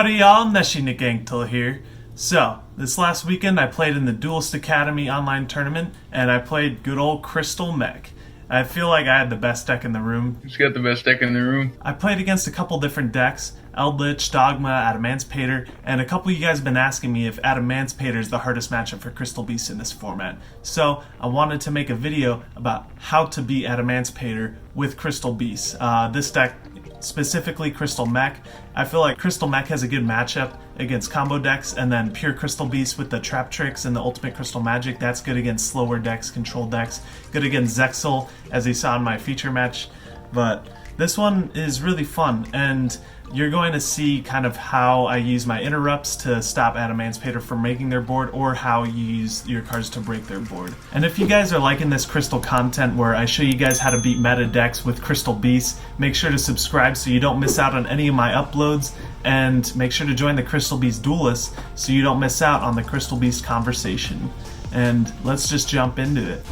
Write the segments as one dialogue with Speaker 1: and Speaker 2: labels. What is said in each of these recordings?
Speaker 1: Howdy y'all, NESHY here. So, this last weekend I played in the Duelist Academy online tournament, and I played good old Crystal Mech. I feel like I had the best deck in the room.
Speaker 2: Who's got the best deck in the room?
Speaker 1: I played against a couple different decks, Eldritch, Dogma, ADAMANCIPATOR, and a couple of you guys have been asking me if ADAMANCIPATOR is the hardest matchup for Crystal Beast in this format. So, I wanted to make a video about how to beat ADAMANCIPATOR with Crystal Beast. This deck, specifically Crystal Mech, I feel like Crystal Mech has a good matchup against combo decks, and then pure Crystal Beast with the Trap Tricks and the Ultimate Crystal Magic, that's good against slower decks, control decks, good against Zexal, as you saw in my feature match. But this one is really fun, and you're going to see kind of how I use my interrupts to stop ADAMANCIPATOR from making their board, or how you use your cards to break their board. And if you guys are liking this Crystal content where I show you guys how to beat meta decks with Crystal Beast, make sure to subscribe so you don't miss out on any of my uploads, and make sure to join the Crystal Beast Duelist so you don't miss out on the Crystal Beast conversation. And let's just jump into it.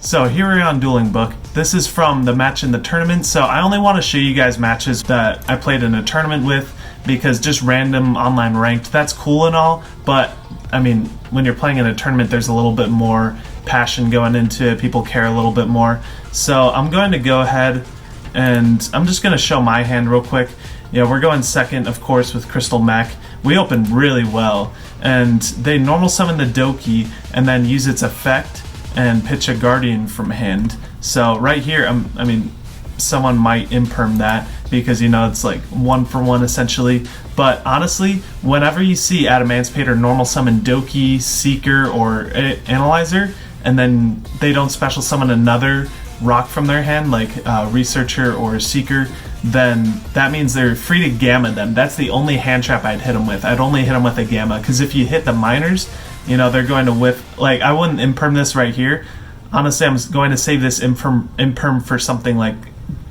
Speaker 1: So here we're on Dueling Book. This is from the match in the tournament, so I only want to show you guys matches that I played in a tournament with, because just random online ranked, that's cool and all, but I mean, when you're playing in a tournament, there's a little bit more passion going into it, people care a little bit more. So I'm going to go ahead and I'm just going to show my hand real quick. Yeah, we're going second, of course, with Crystal Mech. We opened really well, and they normal summon the Doki and then use its effect and pitch a Guardian from hand. So right here, I mean, someone might imperm that because, you know, it's like 1-for-1 essentially. But honestly, whenever you see ADAMANCIPATOR normal summon Doki, Seeker, or Analyzer, and then they don't special summon another rock from their hand, like Researcher or Seeker, then that means they're free to Gamma them. That's the only hand trap I'd hit them with. I'd only hit them with a Gamma, because if you hit the minors, you know, they're going to whiff. Like, I wouldn't imperm this right here. Honestly, I'm going to save this imperm for something like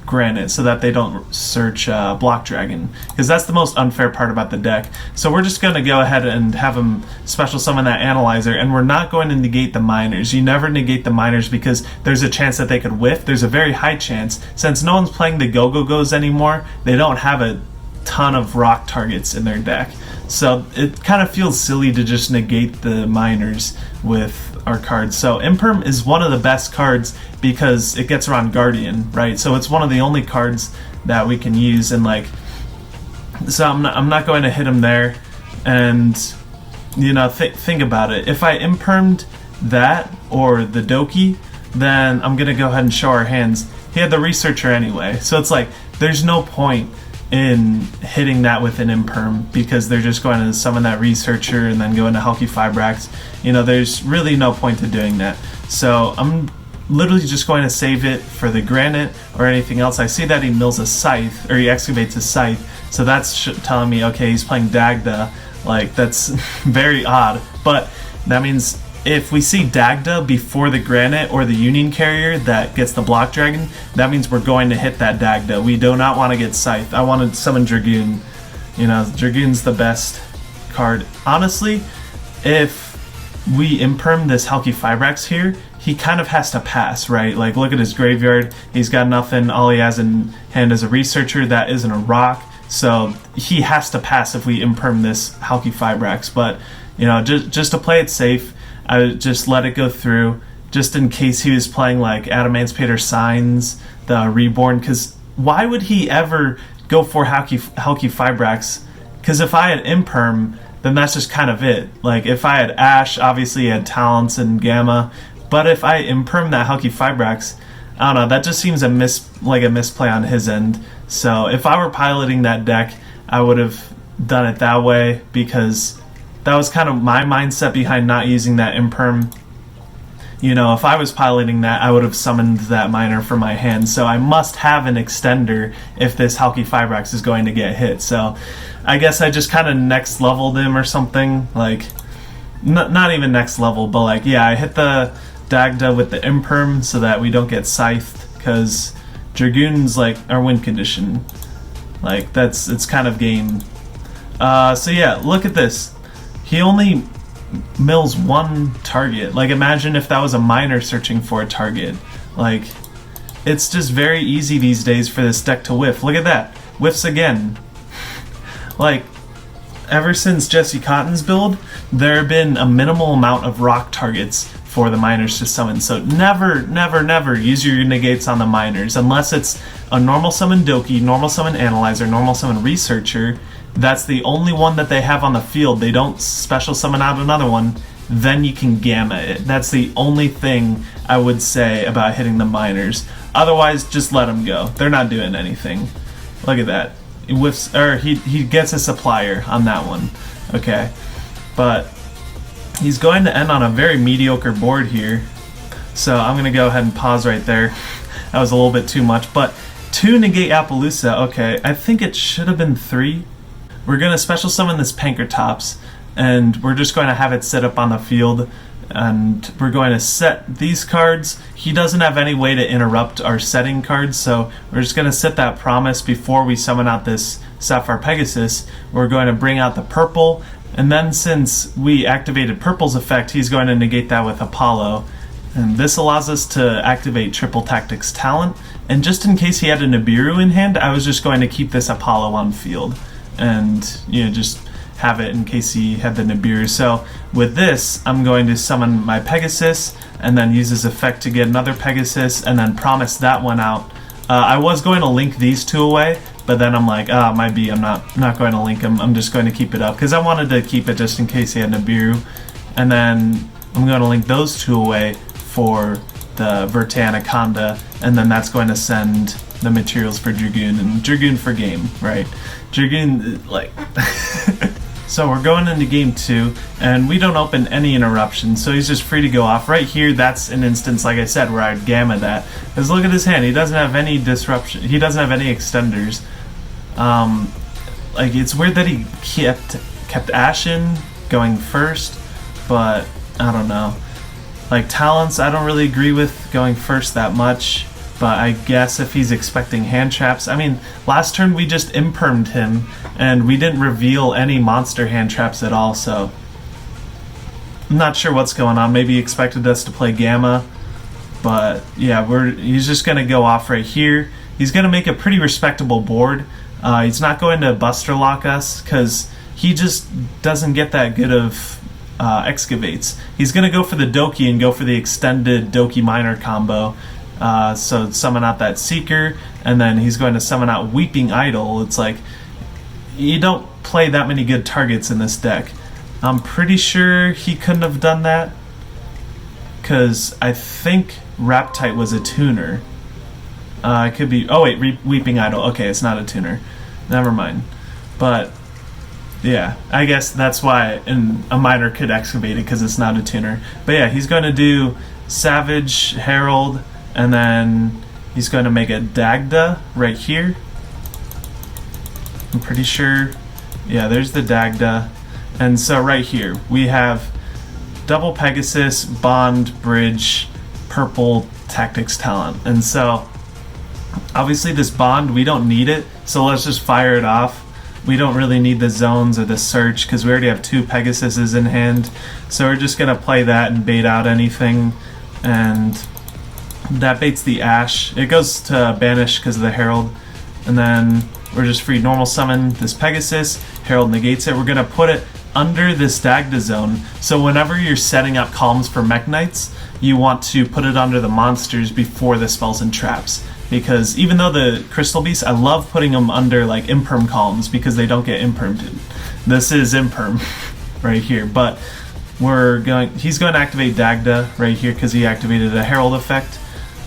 Speaker 1: Granite, so that they don't search Block Dragon, because that's the most unfair part about the deck. So we're just going to go ahead and have them special summon that Analyzer, and we're not going to negate the minors. You never negate the minors because there's a chance that they could whiff. There's a very high chance. Since no one's playing the Go-Go-Go's anymore, they don't have a ton of rock targets in their deck. So it kind of feels silly to just negate the minors with our cards. So Imperm is one of the best cards because it gets around Guardian, right? So it's one of the only cards that we can use, and like, so I'm not going to hit him there. And you know, think about it. If I impermed that or the Doki, then I'm gonna go ahead and show our hands. He had the Researcher anyway, so it's like there's no point in hitting that with an imperm, because they're just going to summon that Researcher and then go into Hulky Fibrax. You know, there's really no point to doing that. So I'm literally just going to save it for the Granite or anything else. I see that he mills a Scythe, or he excavates a Scythe, so that's telling me, okay, he's playing Dagda. Like, that's very odd, but that means if we see Dagda before the Granite or the Union Carrier that gets the Block Dragon, that means we're going to hit that Dagda. We do not want to get Scythe. I want to summon Dragoon. You know, Dragoon's the best card. Honestly, if we imperm this Hulky Fibrax here, he kind of has to pass, right? Like, look at his graveyard. He's got nothing. All he has in hand is a Researcher that isn't a rock. So he has to pass if we imperm this Hulky Fibrax. But, you know, just to play it safe, I would just let it go through, just in case he was playing like ADAMANCIPATOR Signs, the Reborn, because why would he ever go for Hulky Fibrax? Because if I had Imperm, then that's just kind of it. Like, if I had Ash, obviously he had Talents and Gamma, but if I Imperm that Hulky Fibrax, I don't know, that just seems a misplay on his end. So if I were piloting that deck, I would have done it that way, because that was kind of my mindset behind not using that imperm. You know, if I was piloting that, I would have summoned that minor from my hand. So I must have an extender if this Hulky Fibrax is going to get hit. So I guess I just kind of next leveled him or something. Like, not even next level, but like, yeah, I hit the Dagda with the imperm so that we don't get Scythed, because Dragoon's like our win condition. Like, it's kind of game. So yeah, look at this. He only mills one target. Like, imagine if that was a miner searching for a target. Like, it's just very easy these days for this deck to whiff. Look at that. Whiffs again. Like, ever since Jesse Cotton's build, there have been a minimal amount of rock targets for the miners to summon. So never, never, never use your negates on the miners unless it's a normal summon Doki, normal summon Analyzer, normal summon Researcher. That's the only one that they have on the field. They don't special summon out another one. Then you can gamma it. That's the only thing I would say about hitting the miners. Otherwise, just let them go. They're not doing anything. Look at that. He whiffs, or he gets a supplier on that one. Okay, but he's going to end on a very mediocre board here. So I'm gonna go ahead and pause right there. That was a little bit too much, but 2 negate Appaloosa. Okay, I think it should have been 3. We're gonna special summon this Pankratops, and we're just going to have it set up on the field, and we're going to set these cards. He doesn't have any way to interrupt our setting cards, so we're just going to set that promise before we summon out this Sapphire Pegasus. We're going to bring out the purple, and then since we activated purple's effect, he's going to negate that with Apollo. And this allows us to activate Triple Tactics Talent, and just in case he had a Nibiru in hand, I was just going to keep this Apollo on field, and just have it in case he had the Nibiru. So with this, I'm going to summon my Pegasus and then use his effect to get another Pegasus and then promise that one out. I was going to link these 2 away, but then I'm like, might be I'm not going to link them. I'm just going to keep it up because I wanted to keep it just in case he had Nibiru. And then I'm going to link those 2 away for the Verte Anaconda, and then that's going to send the materials for Dragoon, and Dragoon for game, right? Dragoon, like... So we're going into game 2, and we don't open any interruptions, so he's just free to go off. Right here, that's an instance, like I said, where I'd gamma that. Because look at his hand, he doesn't have any disruption, he doesn't have any extenders. Like, it's weird that he kept Ashen going first, but I don't know. Like, Talents, I don't really agree with going first that much. But I guess if he's expecting hand traps, I mean, last turn we just impermed him, and we didn't reveal any monster hand traps at all, so I'm not sure what's going on. Maybe he expected us to play Gamma, but yeah, he's just going to go off right here. He's going to make a pretty respectable board. He's not going to Buster Lock us, because he just doesn't get that good of excavates. He's going to go for the Doki and go for the extended Doki Miner combo. So summon out that Seeker, and then he's going to summon out Weeping Idol. It's like, you don't play that many good targets in this deck. I'm pretty sure he couldn't have done that, because I think Raptite was a tuner. It could be, oh wait, Weeping Idol. Okay, it's not a tuner. Never mind. But, yeah, I guess that's why a miner could excavate it, because it's not a tuner. But yeah, he's going to do Savage, Herald, and then he's going to make a Dagda right here. I'm pretty sure. Yeah, there's the Dagda. And so right here, we have double Pegasus, Bond, Bridge, Purple, Tactics, Talent. And so, obviously this Bond, we don't need it, so let's just fire it off. We don't really need the zones or the search, because we already have 2 Pegasuses in hand. So we're just going to play that and bait out anything. And that baits the Ash. It goes to Banish because of the Herald. And then we're just free normal summon this Pegasus. Herald negates it. We're going to put it under this Dagda zone. So whenever you're setting up columns for Mech Knights, you want to put it under the monsters before the spells and traps. Because even though the Crystal Beasts, I love putting them under like Imperm columns because they don't get Impermed. This is Imperm right here. But he's going to activate Dagda right here because he activated a Herald effect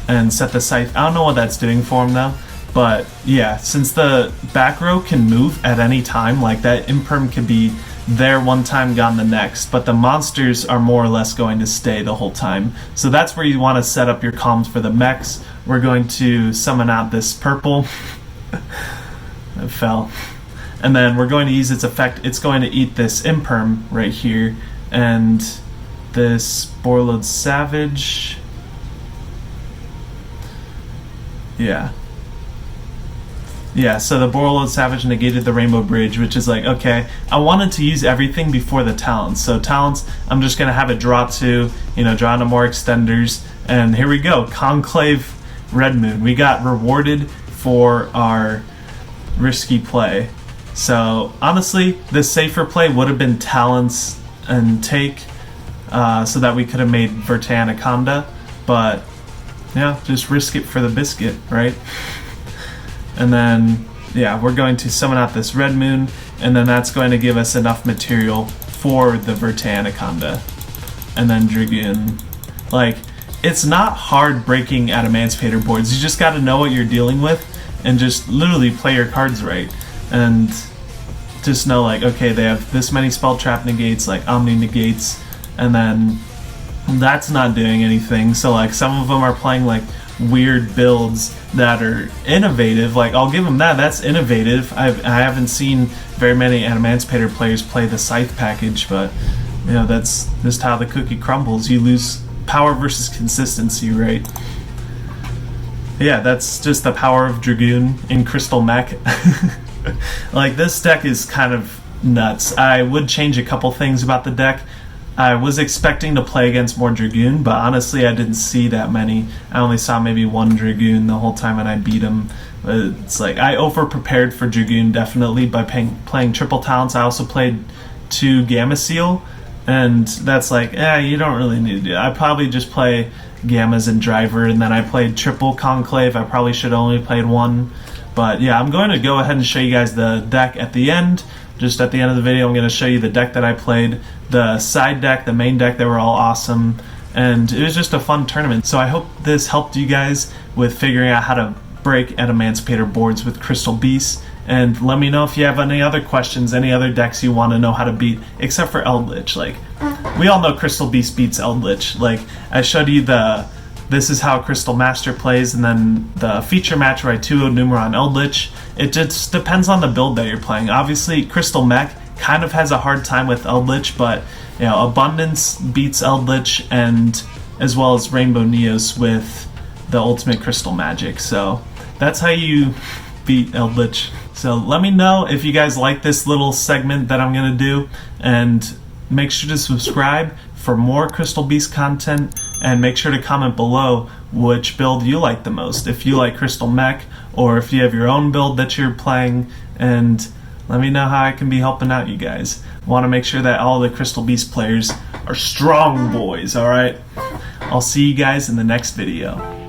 Speaker 1: and set the Scythe. I don't know what that's doing for him though. But yeah, since the back row can move at any time, like that Imperm could be there one time, gone the next, but the monsters are more or less going to stay the whole time. So that's where you want to set up your columns for the mechs. We're going to summon out this purple. It fell. And then we're going to use its effect. It's going to eat this Imperm right here, and this Borlode Savage. Yeah, so the Borlode Savage negated the Rainbow Bridge, which is like, okay, I wanted to use everything before the Talents. So Talents, I'm just going to have it draw 2, draw into more extenders, and here we go. Conclave Red Moon. We got rewarded for our risky play. So honestly, the safer play would have been Talents and Take, so that we could have made Verte Anaconda, but yeah, just risk it for the biscuit, right? And then yeah, we're going to summon out this Red Moon, and then that's going to give us enough material for the Verte Anaconda. And then Dragoon. Like, it's not hard breaking Adamancipator boards. You just got to know what you're dealing with and just literally play your cards right. And just know, like, okay, they have this many spell trap negates, like Omni negates, and then that's not doing anything. So like some of them are playing like weird builds that are innovative. Like, I'll give them that. That's innovative. I haven't seen very many Adamancipator players play the Scythe package, but you know, that's just how the cookie crumbles. You lose power versus consistency, right? Yeah, that's just the power of Dragoon in Crystal Mech. Like, this deck is kind of nuts. I would change a couple things about the deck. I was expecting to play against more Dragoon, but honestly I didn't see that many. I only saw maybe one Dragoon the whole time and I beat him. It's like, I over-prepared for Dragoon definitely by playing triple talents. I also played 2 Gamma Seal, and that's like, you don't really need to do it. I probably just play Gammas and Driver, and then I played triple Conclave. I probably should have only played 1. But yeah, I'm going to go ahead and show you guys the deck at the end. Just at the end of the video, I'm going to show you the deck that I played, the side deck, the main deck. They were all awesome, and it was just a fun tournament. So I hope this helped you guys with figuring out how to break Adamancipator boards with Crystal Beasts. And let me know if you have any other questions, any other decks you want to know how to beat, except for Eldritch. Like, we all know Crystal Beast beats Eldritch. Like, I showed you this is how Crystal Master plays, and then the feature match where I 2-0'd Numeron Eldritch. It just depends on the build that you're playing. Obviously, Crystal Mech kind of has a hard time with Eldritch, but you know, Abundance beats Eldritch, and as well as Rainbow Neos with the Ultimate Crystal Magic. So that's how you beat Eldritch. So let me know if you guys like this little segment that I'm gonna do, and make sure to subscribe for more Crystal Beast content, and make sure to comment below which build you like the most. If you like Crystal Mech, or if you have your own build that you're playing, and let me know how I can be helping out you guys. Want to make sure that all the Crystal Beast players are strong boys, alright? I'll see you guys in the next video.